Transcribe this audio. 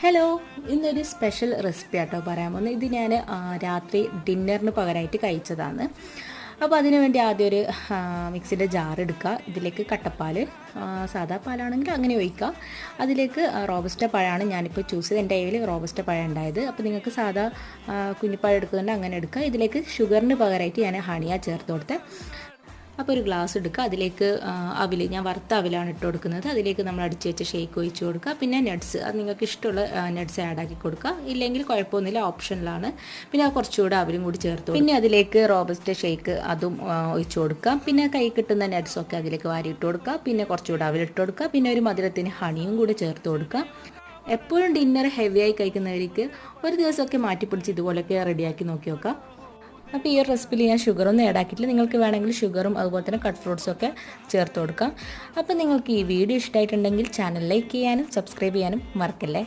Hello, ഇന്നൊരു special recipe ആട്ടോ പറയാൻ പോകുന്നത്. ഇത് ഞാൻ രാത്രി ഡിന്നറിന് പകരമായിട്ട് കഴിച്ചതാണ്. അപ്പോൾ അതിന് വേണ്ടി ആദ്യം ഒരു മിക്സിയുടെ ജാർ എടുക്കുക. ഇതിലേക്ക് കട്ടപ്പാൽ, സാധാ പാലാണെങ്കിൽ അങ്ങനെ ഒഴിക്കുക. അതിലേക്ക് റോബസ്റ്റ പഴമാണ് ഞാനിപ്പോൾ ചൂസ് ചെയ്ത്. എൻ്റെ കയ്യിൽ റോബസ്റ്റ പഴം ഉണ്ടായത്. അപ്പോൾ നിങ്ങൾക്ക് സാധാ കുഞ്ഞിപ്പഴം എടുക്കുന്നുണ്ട് അങ്ങനെ എടുക്കുക. ഇതിലേക്ക് ഷുഗറിന് പകരമായിട്ട് ഞാൻ ഹണിയാണ് ചേർത്ത് കൊടുത്തത്. അപ്പോൾ ഒരു ഗ്ലാസ് എടുക്കുക. അതിലേക്ക് അവിൽ, ഞാൻ വറുത്ത അവിലാണ് ഇട്ട് കൊടുക്കുന്നത്. അതിലേക്ക് നമ്മൾ അടിച്ച് വെച്ച ഷേക്ക് ഒഴിച്ച് കൊടുക്കുക. പിന്നെ നട്ട്സ്, അത് നിങ്ങൾക്ക് ഇഷ്ടമുള്ള നട്ട്സ് ആഡ് ആക്കി കൊടുക്കുക. ഇല്ലെങ്കിൽ കുഴപ്പമൊന്നുമില്ല, ഓപ്ഷനിലാണ്. പിന്നെ കുറച്ചുകൂടെ അവിലും കൂടി ചേർത്ത്, പിന്നെ അതിലേക്ക് റോബസ്റ്റ ഷേക്ക് അതും ഒഴിച്ച് കൊടുക്കുക. പിന്നെ കൈ കിട്ടുന്ന നട്ട്സൊക്കെ അതിലേക്ക് വാരി ഇട്ട് കൊടുക്കുക. പിന്നെ കുറച്ചുകൂടെ അവിലിട്ട് കൊടുക്കുക. പിന്നെ ഒരു മധുരത്തിന് ഹണിയും കൂടി ചേർത്ത് കൊടുക്കുക. എപ്പോഴും ഡിന്നർ ഹെവിയായി കഴിക്കുന്നവർക്ക് ഒരു ദിവസമൊക്കെ മാറ്റിപ്പിടിച്ച് ഇതുപോലെയൊക്കെ റെഡിയാക്കി നോക്കി നോക്കാം. അപ്പോൾ ഈ ഒരു റെസിപ്പിയിൽ ഞാൻ ഷുഗറൊന്നും ആഡ് ആക്കിയിട്ടില്ല. നിങ്ങൾക്ക് വേണമെങ്കിൽ ഷുഗറും അതുപോലെ തന്നെ കട്ട് ഫ്രൂട്ട്സും ഒക്കെ ചേർത്ത് കൊടുക്കാം. അപ്പോൾ നിങ്ങൾക്ക് ഈ വീഡിയോ ഇഷ്ടമായിട്ടുണ്ടെങ്കിൽ ചാനൽ ലൈക്ക് ചെയ്യാനും സബ്സ്ക്രൈബ് ചെയ്യാനും മറക്കല്ലേ.